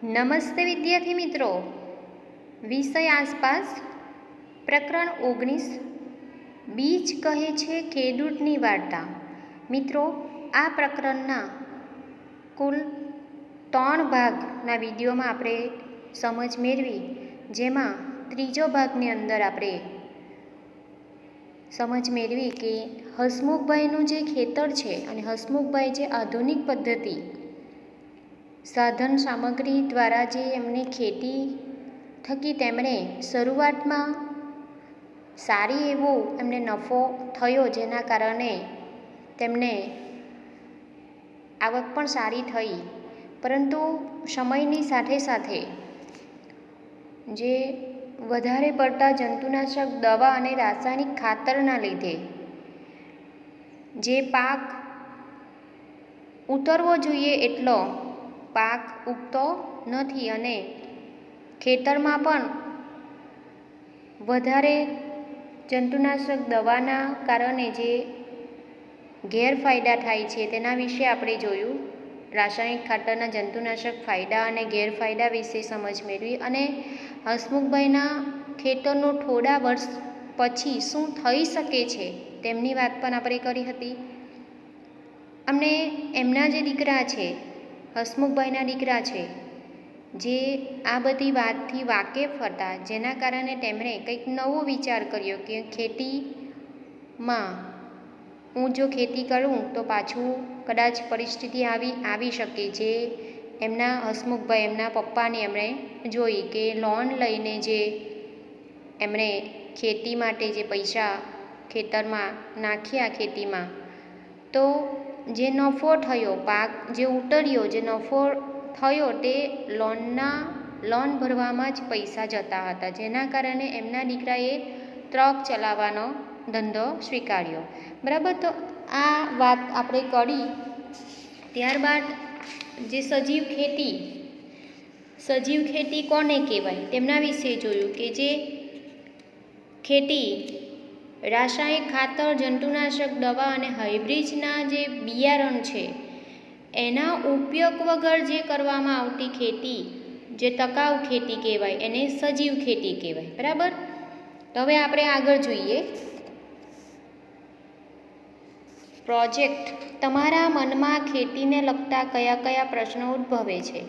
નમસ્તે વિદ્યાર્થી મિત્રો, વિષય આસપાસ પ્રકરણ 19 બીજ કહે છે ખેડૂતની વાર્તા। મિત્રો, આ પ્રકરણના કુલ 3 ભાગના વિડીયોમાં આપણે સમજ મેળવી, જેમાં ત્રીજો ભાગની અંદર આપણે સમજ મેળવી કે હસમુખભાઈનું જે ખેતર છે અને હસમુખભાઈ જે આધુનિક પદ્ધતિ સાધન સામગ્રી દ્વારા જે એમની ખેતી થકી તેમણે શરૂઆતમાં સારી એવો એમને નફો થયો, જેના કારણે તેમને આવક પણ સારી થઈ, પરંતુ સમયની સાથે સાથે જે વધારે પડતા જંતુનાશક દવા અને રાસાયણિક ખાતરના લીધે જે પાક ઉતરવો જોઈએ એટલો પાક ઉગતો નથી અને ખેતરમાં પણ વધારે જંતુનાશક દવાના કારણે જે ગેરફાયદા થાય છે તેના વિશે આપણે જોયું। રાસાયણિક ખાતરના જંતુનાશક ફાયદા અને ગેરફાયદા વિશે સમજ મેળવી અને હસમુખભાઈના ખેતરનું થોડા વર્ષ પછી શું થઈ શકે છે તેમની વાત પણ આપણે કરી હતી। અમને એમના જે દીકરા છે, હસમુખભાઈના દીકરા છે, જે આ બધી વાતથી વાકેફ હતા, જેના કારણે તેમણે કંઈક નવો વિચાર કર્યો કે ખેતીમાં હું જો ખેતી કરું તો પાછું કદાચ પરિસ્થિતિ આવી શકે, જે એમના હસમુખભાઈ એમના પપ્પાને એમણે જોઈ કે લોન લઈને જે એમણે ખેતી માટે જે પૈસા ખેતરમાં નાખ્યા ખેતીમાં, તો જે નફો થયો, પાક જે ઉતર્યો, જે નફો થયો તે લોન ભરવામાં જ પૈસા જતા હતા, જેના કારણે એમના દીકરાએ ટ્રક ચલાવવાનો ધંધો સ્વીકાર્યો। બરાબર, તો આ વાત આપણે કરી। ત્યારબાદ જે સજીવ ખેતી કોને કહેવાય તેમના વિશે જોયું કે જે ખેતી રાસાયણિક ખાતર, જંતુનાશક દવા અને હાઇબ્રિડના જે બિયારણ છે એના ઉપયોગ વગર જે કરવામાં આવતી ખેતી, જે ટકાઉ ખેતી કહેવાય, એને સજીવ ખેતી કહેવાય। બરાબર, તો હવે આપણે આગળ જોઈએ। પ્રોજેક્ટ, તમારા મનમાં ખેતીને લગતા કયા કયા પ્રશ્નો ઉદ્ભવે છે?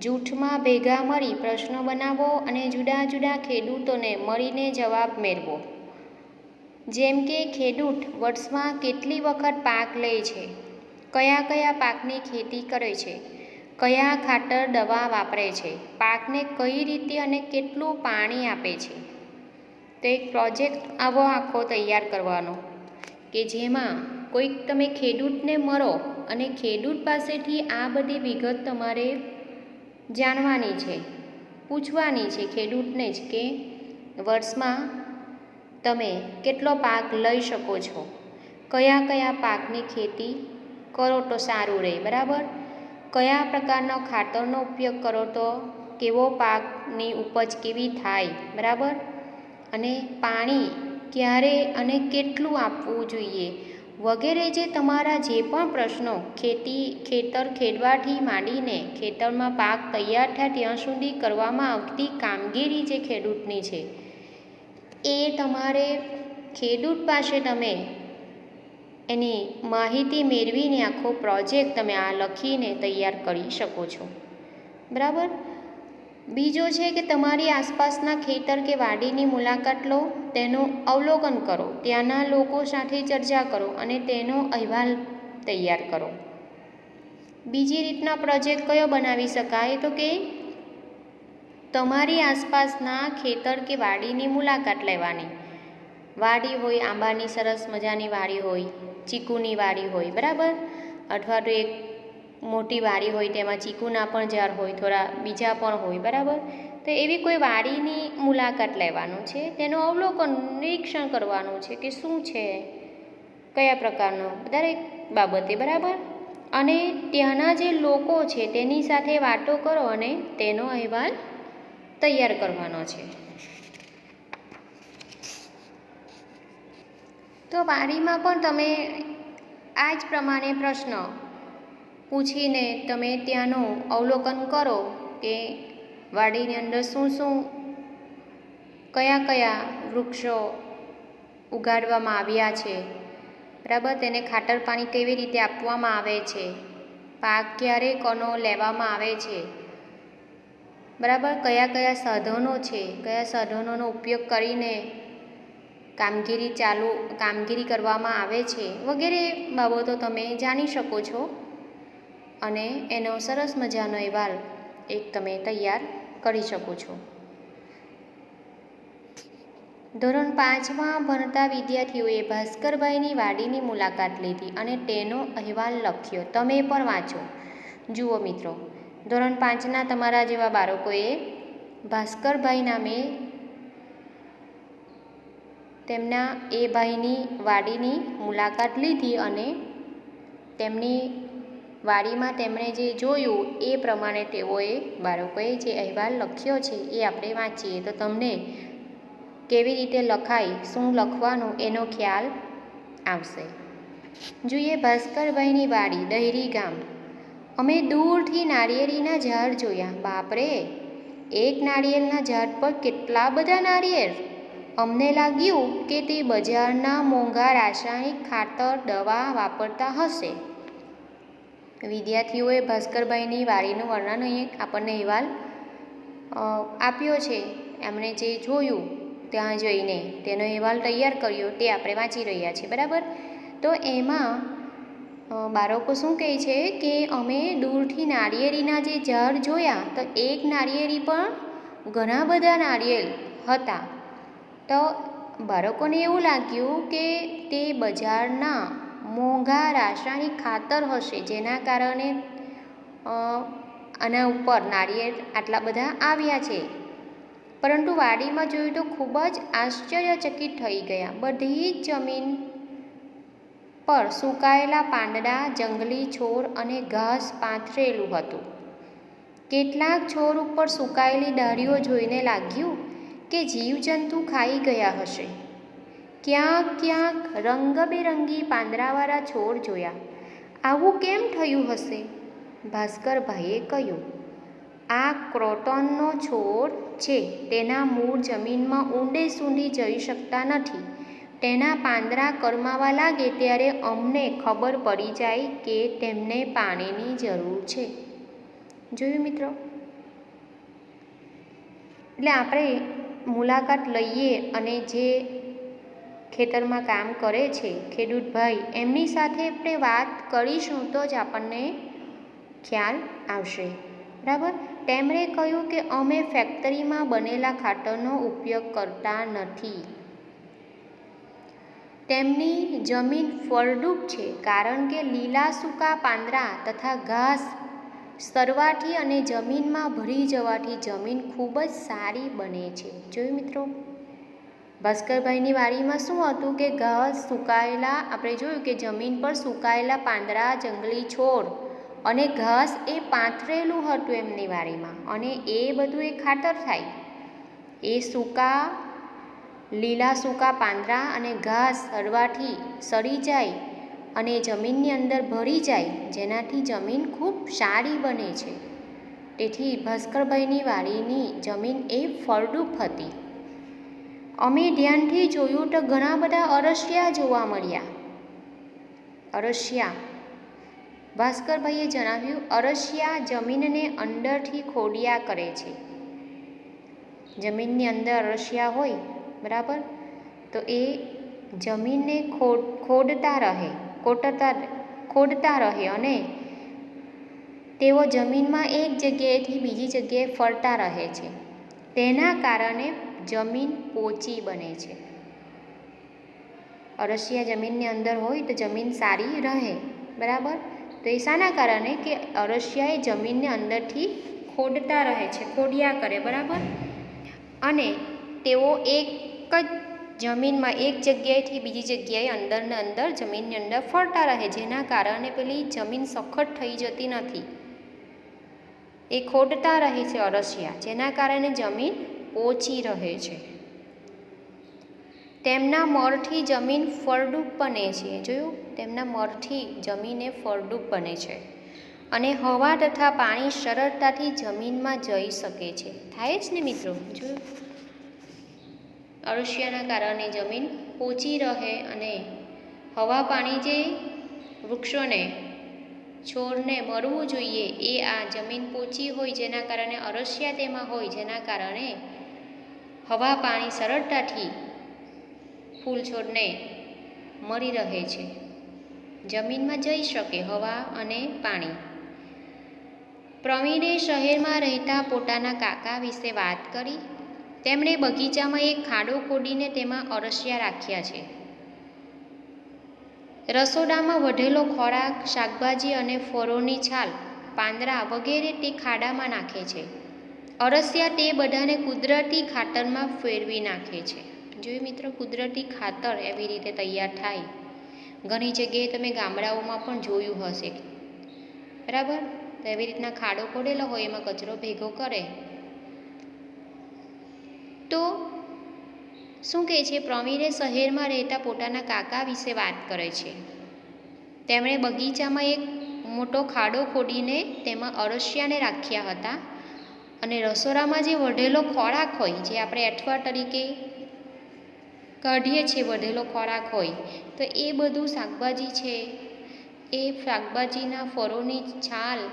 જૂથમાં ભેગા મળી પ્રશ્નો બનાવો અને જુદા જુદા ખેડૂતોને મળીને જવાબ મેળવો। જેમ કે ખેડૂત વર્ષમાં કેટલી વખત પાક લે છે, કયા કયા પાકની ખેતી કરે છે, કયા ખાતર દવા વાપરે છે, પાકને કઈ રીતે અને કેટલું પાણી આપે છે। તો એક પ્રોજેક્ટ આવો આખો તૈયાર કરવાનો કે જેમાં કોઈક તમે ખેડૂતને મળો અને ખેડૂત પાસેથી આ બધી વિગત તમારે જાણવાની છે, પૂછવાની છે ખેડૂતને જ કે વર્ષમાં તમે કેટલો પાક લઈ શકો છો, કયા કયા પાકની ખેતી કરો તો સારું રહે, બરાબર, કયા પ્રકારનો ખાતરનો ઉપયોગ કરો તો કેવો પાકની ઉપજ કેવી થાય, બરાબર, અને પાણી ક્યારે અને કેટલું આપવું જોઈએ વગેરે જે તમારા જે પણ પ્રશ્નો ખેતર ખેડવાથી માંડીને ખેતરમાં પાક તૈયાર થાય ત્યાં સુધી કરવામાં આવતી કામગીરી જે ખેડૂતની છે એ તમારે ખેડૂત પાસે તમે એની માહિતી મેળવીને આખો પ્રોજેક્ટ તમે આ લખીને તૈયાર કરી શકો છો। બરાબર, બીજો છે કે તમારી આસપાસના ખેતર કે વાડીની મુલાકાત લો, તેનું અવલોકન કરો, ત્યાંના લોકો સાથે ચર્ચા કરો અને તેનો અહેવાલ તૈયાર કરો। બીજી રીતના પ્રોજેક્ટ કયો બનાવી શકાય તો કે તમારી આસપાસના ખેતર કે વાડીની મુલાકાત લેવાની। વાડી હોય, આંબાની સરસ મજાની વાડી હોય, ચીકુની વાડી હોય, બરાબર, અથવા તો એક મોટી વાડી હોય તેમાં ચીકુના પણ ઝાડ હોય, થોડા બીજા પણ હોય, બરાબર, તો એવી કોઈ વાડીની મુલાકાત લેવાનું છે, તેનું અવલોકન નિરીક્ષણ કરવાનું છે કે શું છે, કયા પ્રકારનો, દરેક બાબતે, બરાબર, અને ત્યાંના જે લોકો છે તેની સાથે વાતો કરો અને તેનો અહેવાલ તૈયાર કરવાનો છે। તો વાડીમાં પણ તમે આ જ પ્રમાણે પ્રશ્ન પૂછીને તમે ત્યાંનું અવલોકન કરો કે વાડીની અંદર કયા કયા વૃક્ષો ઉગાડવામાં આવ્યા છે, બરાબર, તેને ખાતર પાણી કેવી રીતે આપવામાં આવે છે, પાક ક્યારે કોનો લેવામાં આવે છે, બરાબર, કયા કયા સાધનો છે, કયા સાધનોનો ઉપયોગ કરીને કામગીરી કરવામાં આવે છે, વગેરે બાબતો તમે જાણી શકો છો અને એનો સરસ મજાનો અહેવાલ એક તમે તૈયાર કરી શકો છો. ધોરણ 5માં ભણતા વિદ્યાર્થીઓએ ભાસ્કરભાઈની વાડીની મુલાકાત લીધી અને તેનો અહેવાલ લખ્યો. તમે પણ વાંચો. જુઓ મિત્રો, ધોરણ 5ના તમારા જેવા બાળકોએ ભાસ્કરભાઈ નામે તેમના એ ભાઈની વાડીની મુલાકાત લીધી અને તેમની વાડીમાં તેમણે જે જોયું એ પ્રમાણે બાળકોએ જે અહેવાલ લખ્યો છે એ આપણે વાંચીએ તો તમને કેવી રીતે લખાય, શું લખવાનું એનો ખ્યાલ આવશે. જોઈએ ભાસ્કરભાઈની વાડી, દહેરી ગામ. અમે દૂરથી નાળિયેરીના ઝાડ જોયા. બાપરે, એક નાળિયેરના ઝાડ પર કેટલા બધા નાળિયેર! અમને લાગ્યું કે તે બજારના મોંઘા રાસાયણિક ખાતર દવા વાપરતા હશે. વિદ્યાર્થીઓએ ભાસ્કરભાઈની વાડીનું વર્ણન અહીં આપણને અહેવાલ આપ્યો છે. એમણે જે જોયું ત્યાં જઈને તેનો અહેવાલ તૈયાર કર્યો તે આપણે વાંચી રહ્યા છીએ, બરાબર. તો એમાં બાળકો શું કહે છે કે અમે દૂરથી નાળિયેરીના જે ઝાડ જોયા તો એક નાળિયેરી પણ ઘણા બધા નાળિયેર હતા. તો બાળકોને એવું લાગ્યું કે તે બજારના મોંઘા રાસાયણિક ખાતર હશે, જેના કારણે આના ઉપર નાળિયેર આટલા બધા આવ્યા છે. પરંતુ વાડીમાં જોયું તો ખૂબ જ આશ્ચર્યચકિત થઈ ગયા. બધી જ જમીન પર સુકાયેલા પાંદડા, જંગલી છોડ અને ઘાસ પાથરેલું હતું. કેટલાક છોડ ઉપર સુકાયેલી ડાળીઓ જોઈને લાગ્યું કે જીવજંતુ ખાઈ ગયા હશે. ક્યાંક ક્યાંક રંગબેરંગી પાંદડાવાળા છોડ જોયા. આવું કેમ થયું હશે? ભાસ્કરભાઈએ કહ્યું, આ ક્રોટનનો છોડ છે. તેના મૂળ જમીનમાં ઊંડે સુધી જઈ શકતા નથી. તેના પાંદડા કરમાવા લાગે ત્યારે અમને ખબર પડી જાય કે તેમને પાણીની જરૂર છે. જોયું મિત્રો? એટલે આપણે મુલાકાત લઈએ અને જે ખેતરમાં કામ કરે છે ખેડૂત ભાઈ, એમની સાથે આપણે વાત કરીશું તો જ આપણને ખ્યાલ આવશે, બરાબર. તેમણે કહ્યું કે અમે ફેક્ટરીમાં બનેલા ખાતરનો ઉપયોગ કરતા નથી. તેમની જમીન ફળદ્રુપ છે કારણ કે લીલા સૂકા પાંદડા તથા ઘાસ સરવાથી અને જમીનમાં ભળી જવાથી જમીન ખૂબ જ સારી બને છે. જોયું મિત્રો? ભાસ્કરભાઈની વાડીમાં શું હતું કે ઘાસ સુકાયેલા, આપણે જોયું કે જમીન પર સુકાયેલા પાંદડા, જંગલી છોડ અને ઘાસ એ પાથરેલું હતું એમની વાડીમાં, અને એ બધું એ ખાતર થાય. એ લીલા સૂકા પાંદડા અને ઘાસ સડવાથી સડી જાય અને જમીનની અંદર ભળી જાય, જેનાથી જમીન ખૂબ સારી બને છે. તેથી ભાસ્કરભાઈની વાડીની જમીન એ ફળદ્રુપ હતી. અમે ધ્યાનથી જોયું તો ઘણા બધા અળસિયા જોવા મળ્યા. અળસિયા, ભાસ્કરભાઈએ જણાવ્યું, અળસિયા જમીનને અંદરથી ખોદિયા કરે છે. જમીનની અંદર અળસિયા હોય, બરાબર, તો એ જમીનને ખોદતા રહે અને તેઓ જમીનમાં એક જગ્યાએથી બીજી જગ્યાએ ફરતા રહે છે. તેના કારણે જમીન પોચી બને છે. અળસિયા જમીનની અંદર હોય તો જમીન સારી રહે, બરાબર. તો એ શાના કારણે કે અળસિયા એ જમીનને અંદરથી ખોદતા રહે છે, ખોદિયા કરે, બરાબર. અને તેઓ એક જ જમીનમાં એક જગ્યાએથી બીજી જગ્યાએ અંદર જમીનની અંદર ફરતા રહે, જેના કારણે પેલી જમીન સખત થઈ જતી નથી. એ ખોદતા રહે છે અળસિયા, જેના કારણે જમીન પોચી રહે છે. તેમના મળથી જમીન ફળદ્રુપ બને છે. જોયું? તેમના મળથી જમીન એ ફળદ્રુપ બને છે અને હવા તથા પાણી સરળતાથી જમીનમાં જઈ શકે છે. થાય જ ને મિત્રો, જો અળસિયાના કારણે જમીન પોચી રહે અને હવા પાણી જે વૃક્ષોને છોડને મળવું જોઈએ એ આ જમીન પોચી હોય, જેના કારણે અળસિયા તેમાં હોય, જેના કારણે હવા પાણી સરળતાથી ફૂલ છોડને મળી રહે છે, જમીનમાં જઈ શકે હવા અને પાણી. પ્રવીણે શહેરમાં રહેતા પોતાના કાકા વિશે વાત કરી. તેમણે બગીચામાં એક ખાડો ખોદીને તેમાં અળસિયા રાખ્યા છે. રસોડામાં વધેલો ખોરાક, શાકભાજી અને ફળોની છાલ, પાંદડા વગેરે તે ખાડામાં નાખે છે. અળસિયા તે બધાને કુદરતી ખાતરમાં ફેરવી નાખે છે. જોયું મિત્રો, કુદરતી ખાતર એવી રીતે તૈયાર થાય. ઘણી જગ્યાએ તમે ગામડાઓમાં પણ જોયું હશે, બરાબર. તો એવી રીતના ખાડો ખોદેલો હોય, એમાં કચરો ભેગો કરે. તો શું કહે છે, પ્રવીણે શહેરમાં રહેતા પોતાના કાકા વિશે વાત કરે છે. તેમણે બગીચામાં એક મોટો ખાડો ખોદીને તેમાં અળસિયાને રાખ્યા હતા અને રસોડામાં જે વધેલો ખોરાક હોય, જે આપણે એઠવાડ તરીકે કાઢીએ છીએ, વધેલો ખોરાક હોય, તો એ બધું શાકભાજી છે, એ શાકભાજીના ફળોની છાલ,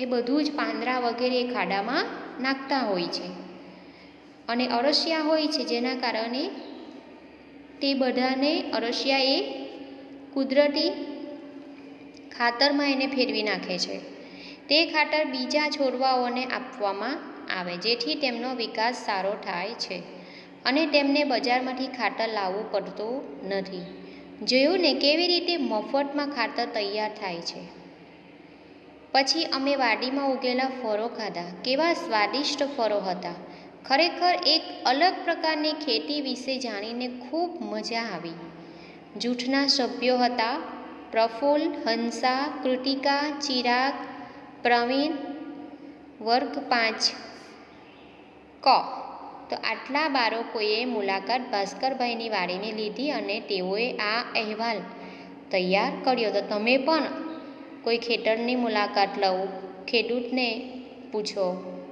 એ બધું જ પાંદડા વગેરે ખાડામાં નાખતા હોય છે. અને અળસિયા હોય છે, જેના કારણે તે બધાને અળસિયા એ કુદરતી ખાતરમાં એને ફેરવી નાખે છે. તે ખાતર બીજા છોડવાઓને આપવામાં આવે, જેથી તેમનો વિકાસ સારો થાય છે અને તેમને બજારમાંથી ખાતર લાવવું પડતું નથી. જોયું ને કેવી રીતે મફતમાં ખાતર તૈયાર થાય છે. પછી અમે વાડીમાં ઉગેલા ફળો ખાધા. કેવા સ્વાદિષ્ટ ફળો હતા. ખરેખર એક અલગ પ્રકારની ખેતી વિશે જાણીને ખૂબ મજા આવી. જૂથના સભ્યો હતા પ્રફુલ્લ, હંસા, કૃતિકા, ચિરાગ, પ્રવીણ, વર્ગ 5 ક. તો આટલા બાળકોએ મુલાકાત ભાસ્કરભાઈની વાડીની લીધી અને તેઓએ આ અહેવાલ તૈયાર કર્યો. તો તમે પણ કોઈ ખેતરની મુલાકાત લો, ખેડૂતને પૂછો,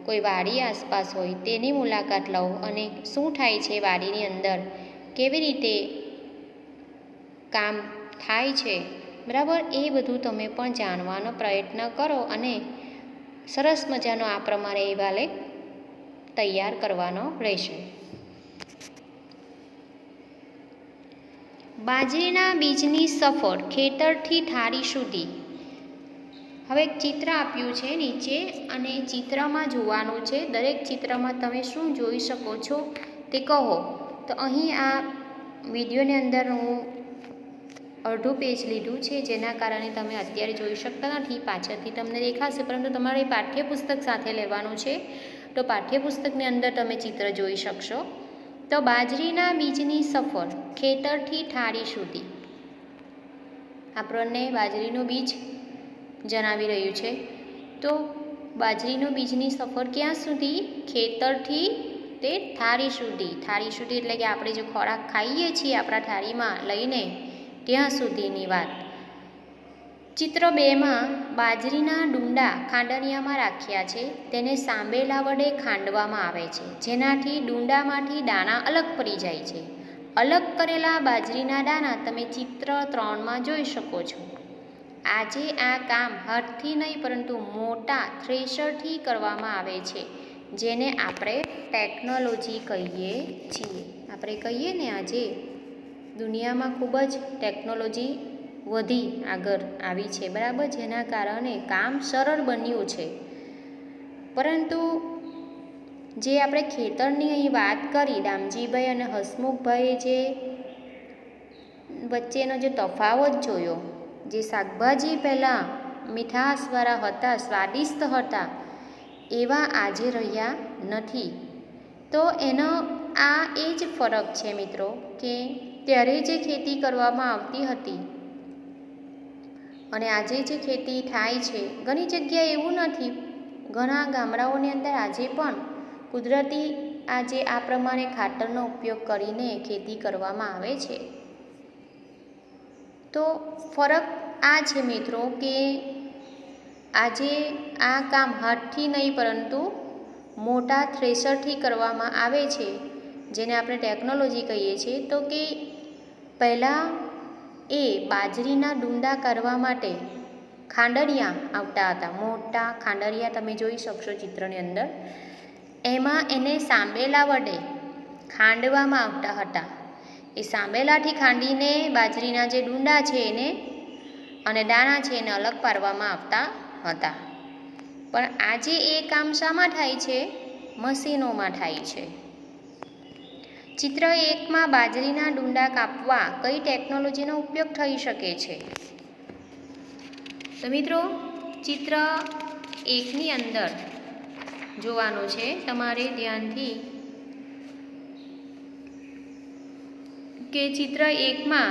કોઈ વાડી આસપાસ હોય તેની મુલાકાત લો અને શું થાય છે વાડીની અંદર, કેવી રીતે કામ થાય છે, બરાબર, એ બધું તમે પણ જાણવાનો પ્રયત્ન કરો અને સરસ મજાનો આ પ્રમાણે અહેવાલ તૈયાર કરવાનો રહેશે. બાજરીના બીજની સફર ખેતરથી થાળી સુધી. હવે એક ચિત્ર આપ્યું છે નીચે અને ચિત્રમાં જોવાનું છે. દરેક ચિત્રમાં તમે શું જોઈ શકો છો તે કહો. તો અહીં આ વિડીયોની અંદર હું અડધું પેજ લીધું છે, જેના કારણે તમે અત્યારે જોઈ શકતા નથી, પાછળથી તમને દેખાશે, પરંતુ તમારે પાઠ્યપુસ્તક સાથે લેવાનું છે. તો પાઠ્યપુસ્તકની અંદર તમે ચિત્ર જોઈ શકશો. તો બાજરીના બીજની સફર ખેતરથી થાળી સુધી. આપણને બાજરીનું બીજ જણાવી રહ્યું છે. તો બાજરીનું બીજની સફર ક્યાં સુધી? ખેતરથી તે થાળી સુધી. થાળી સુધી એટલે કે આપણે જે ખોરાક ખાઈએ છીએ આપણા થાળીમાં લઈને ત્યાં સુધીની વાત. ચિત્ર 2માં બાજરીના ડુંડા ખાંડણિયામાં રાખ્યા છે. તેને સાંભેલા વડે ખાંડવામાં આવે છે, જેનાથી ડુંડામાંથી દાણા અલગ પડી જાય છે. અલગ કરેલા બાજરીના દાણા તમે ચિત્ર 3માં જોઈ શકો છો. આજે આ કામ હાથથી નહીં પરંતુ મોટા થ્રેશરથી કરવામાં આવે છે, જેને આપણે ટેકનોલોજી કહીએ છીએ. આપણે કહીએ ને આજે દુનિયામાં ખૂબ જ ટેકનોલોજી વધી આગળ આવી છે, બરાબર, જેના કારણે કામ સરળ બન્યું છે. પરંતુ જે આપણે ખેતરની અહીં વાત કરી, દામજીભાઈ અને હસમુખભાઈએ જે વચ્ચેનો જે તફાવત જોયો, જે શાકભાજી પહેલાં મીઠાશવાળા હતા, સ્વાદિષ્ટ હતા, એવા આજે રહ્યા નથી. તો એનો આ એ જ ફરક છે મિત્રો, કે ત્યારે જે ખેતી કરવામાં આવતી હતી અને આજે જે ખેતી થાય છે, ઘણી જગ્યાએ એવું નથી, ઘણા ગામડાઓની અંદર આજે પણ કુદરતી આજે આ પ્રમાણે ખાતરનો ઉપયોગ કરીને ખેતી કરવામાં આવે છે. તો ફરક આ છે મિત્રો કે આજે આ કામ હાથથી નહીં પરંતુ મોટા થ્રેશરથી કરવામાં આવે છે, જેને આપણે ટેકનોલોજી કહીએ છીએ. તો કે પહેલાં એ બાજરીના ડૂંડા કરવા માટે ખાંડરિયા આવતા હતા, મોટા ખાંડરિયા તમે જોઈ શકશો ચિત્રની અંદર. એમાં એને સાંબેલા વડે ખાંડવામાં આવતા હતા. એ સાંબેલાથી ખાંડીને બાજરીના જે ડૂંડા છે એને અને દાણા છે એને અલગ પાડવામાં આવતા હતા. પણ આજે એ કામ શામાં થાય છે? મશીનોમાં થાય છે. ચિત્ર 1માં બાજરીના ડૂંડા કાપવા કઈ ટેકનોલોજીનો ઉપયોગ થઈ શકે છે? તો મિત્રો ચિત્ર 1ની અંદર જોવાનું છે તમારે ધ્યાનથી કે ચિત્ર 1માં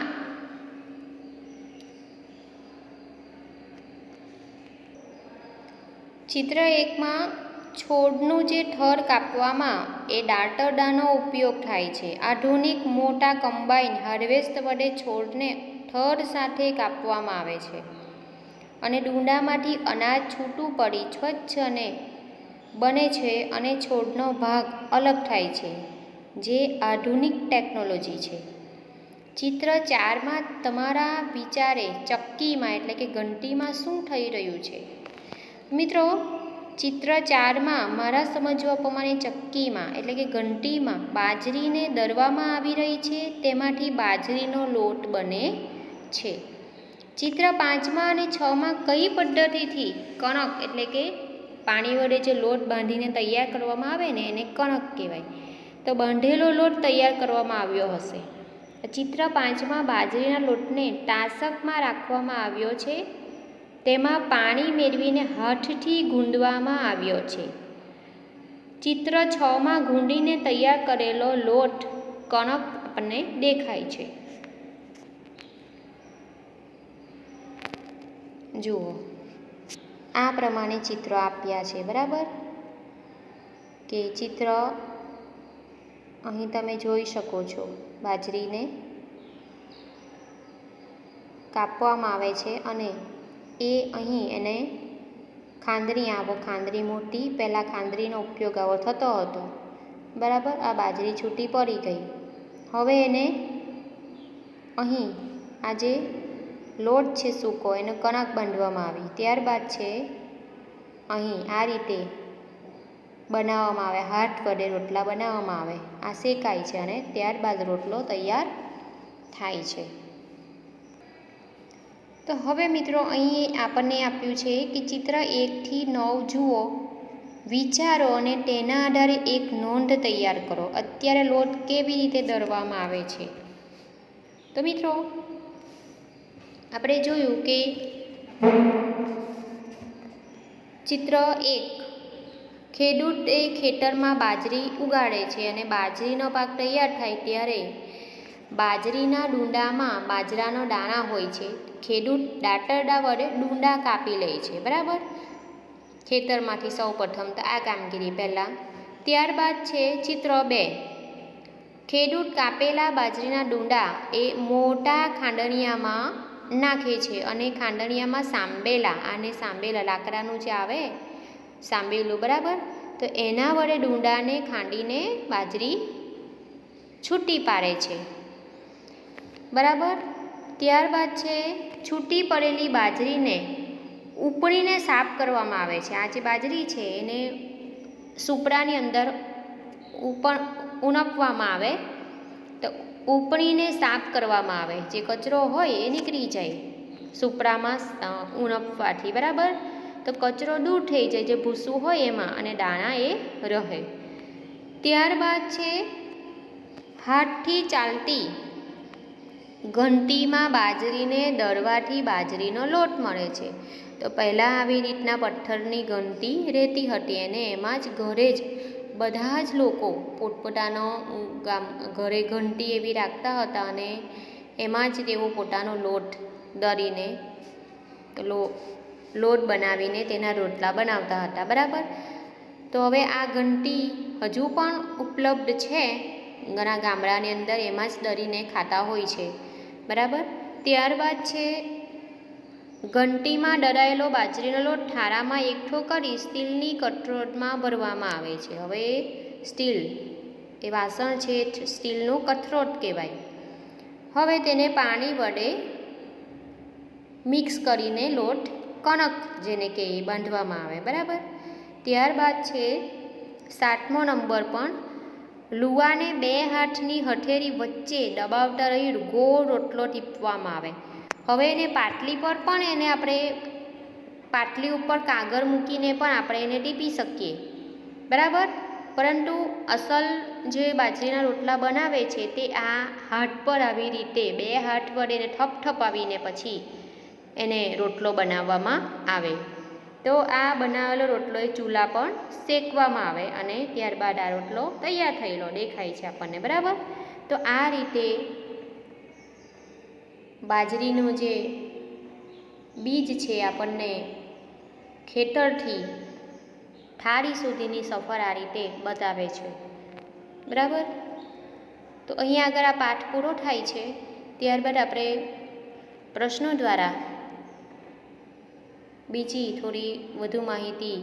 છોડનું જે થડ કાપવામાં એ દાંતરડાનો ઉપયોગ થાય છે. આધુનિક મોટા કમ્બાઈન હાર્વેસ્ટ વડે છોડને થડ સાથે કાપવામાં આવે છે અને ડૂંડામાંથી અનાજ છૂટું પડી સ્વચ્છ અને બને છે અને છોડનો ભાગ અલગ થાય છે, જે આધુનિક ટેકનોલોજી છે. ચિત્ર 4માં તમારા વિચારે ચક્કીમાં એટલે કે ઘંટીમાં શું થઈ રહ્યું છે? મિત્રો ચિત્ર 4માં મારા સમજવા પ્રમાણે ચક્કીમાં એટલે કે ઘંટીમાં બાજરીને દળવામાં આવી રહી છે, તેમાંથી બાજરીનો લોટ બને છે. ચિત્ર 5માં અને 6માં કઈ પદ્ધતિથી કણક એટલે કે પાણી વડે જે લોટ બાંધીને તૈયાર કરવામાં આવે ને એને કણક કહેવાય. તો બાંધેલો લોટ તૈયાર કરવામાં આવ્યો હશે. ચિત્ર 5માં બાજરીના લોટને ટાસકમાં રાખવામાં આવ્યો છે, તેમાં પાણી મેળવીને હાથથી ગૂંદવામાં આવ્યો છે. ચિત્ર 6માં ગૂંદીને તૈયાર કરેલો લોટ કણક આપણને દેખાય છે. જુઓ આ પ્રમાણે ચિત્રો આપ્યા છે, બરાબર? કે ચિત્ર અહીં તમે જોઈ શકો છો બાજરીને કાપવામાં આવે છે અને એ અહીં એને ખાંડરી મોટી, પહેલાં ખાંડરીનો ઉપયોગ આવો થતો હતો, બરાબર? આ બાજરી છૂટી પડી ગઈ. હવે એને અહીં આ જે લોટ છે સૂકો એને કણક બાંધવામાં આવી. ત્યારબાદ છે અહીં આ રીતે બનાવવામાં આવે, હાથ વડે રોટલા બનાવવામાં આવે, આ શેકાય છે અને ત્યારબાદ રોટલો તૈયાર થાય છે. તો હવે મિત્રો અહીં આપણને આપ્યું છે કે ચિત્ર 1થી 9 જુઓ, વિચારો અને તેના આધારે એક નોંધ તૈયાર કરો. અત્યારે લોટ કેવી રીતે દળવામાં આવે છે? તો મિત્રો આપણે જોયું કે ચિત્ર 1 ખેડૂત એ ખેતરમાં બાજરી ઉગાડે છે અને બાજરીનો પાક તૈયાર થાય ત્યારે બાજરીના ડૂંડામાં બાજરાનો દાણા હોય છે. ખેડૂત દાંતરડા વડે ડૂંડા કાપી લે છે, બરાબર? ખેતરમાંથી સૌ પ્રથમ તો આ કામગીરી પહેલાં. ત્યારબાદ છે ચિત્ર 2, ખેડૂત કાપેલા બાજરીના ડૂંડા એ મોટા ખાંડણિયામાં નાખે છે અને ખાંડણિયામાં સાંબેલા લાકડાનું જે આવે સાંબેલું, બરાબર? તો એના વડે ડૂંડાને ખાંડીને બાજરી છૂટી પાડે છે, બરાબર? ત્યારબાદ છે છૂટી પડેલી બાજરીને ઉપણીને સાફ કરવામાં આવે છે. આ જે બાજરી છે એને સુપડાની અંદર ઉણપવામાં આવે, તો ઉપણીને સાફ કરવામાં આવે. જે કચરો હોય એ નીકળી જાય સુપડામાં ઉણપવાથી, બરાબર? તો કચરો દૂર થઈ જાય જે ભૂસું હોય એમાં, અને દાણા એ રહે. ત્યારબાદ છે હાથથી ચાલતી ઘંટીમાં બાજરીને દળવાથી બાજરીનો લોટ મળે છે. તો પહેલાં આવી રીતના પથ્થરની ઘંટી રહેતી હતી અને એમાં જ ઘરે જ બધા જ લોકો પોતપોતાનો ઘરે ઘંટી એવી રાખતા હતા અને એમાં જ તેઓ પોતાનો લોટ દળીને લોટ બનાવીને તેના રોટલા બનાવતા હતા, બરાબર? તો હવે આ ઘંટી હજુ પણ ઉપલબ્ધ છે ઘણા ગામડાની અંદર, એમાં જ દળીને ખાતા હોય છે, બરાબર? ત્યારબાદ છે ઘંટીમાં દળાયેલો બાજરીનો લોટ ઠારામાં એકઠો કરી સ્ટીલની કથરોટમાં ભરવામાં આવે છે. હવે સ્ટીલ એ વાસણ છે, સ્ટીલનું કથરોટ કહેવાય. હવે તેને પાણી વડે મિક્સ કરીને લોટ કણક જેને કે બાંધવામાં આવે, બરાબર. ત્યારબાદ છે 7મો નંબર પણ લુવાને 2 હાથની હથેળી વચ્ચે દબાવતા રહી ગોળ રોટલો ટીપવામાં આવે. હવે એને પાટલી પર પણ એને આપણે પાટલી ઉપર કાગળ મૂકીને પણ આપણે એને ટીપી શકીએ, બરાબર. પરંતુ અસલ જે બાજરીના રોટલા બનાવે છે તે આ હાથ પર આવી રીતે 2 હાથ વડે એને થપથપાવીને પછી એને રોટલો બનાવવામાં આવે. તો આ બનાવેલો રોટલો એ ચૂલા પર શેકવામાં આવે અને ત્યારબાદ આ રોટલો તૈયાર થયેલો દેખાય છે આપણને, બરાબર. તો આ રીતે બાજરીનું જે બીજ છે આપણને ખેતરથી થાળી સુધીની સફર આ રીતે બતાવે છે, બરાબર. તો અહીંયા આગળ આ પાઠ પૂરો થાય છે. ત્યારબાદ આપણે પ્રશ્નો દ્વારા બીજી થોડી વધુ માહિતી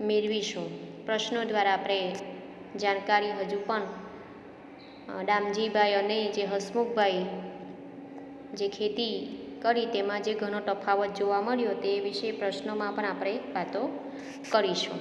મેળવીશું. પ્રશ્નો દ્વારા આપણે જાણકારી હજુ પણ દામજીભાઈ અને જે હસમુખભાઈ જે ખેતી કરી તેમાં જે ઘણો તફાવત જોવા મળ્યો તે વિશે પ્રશ્નોમાં પણ આપણે વાતો કરીશું.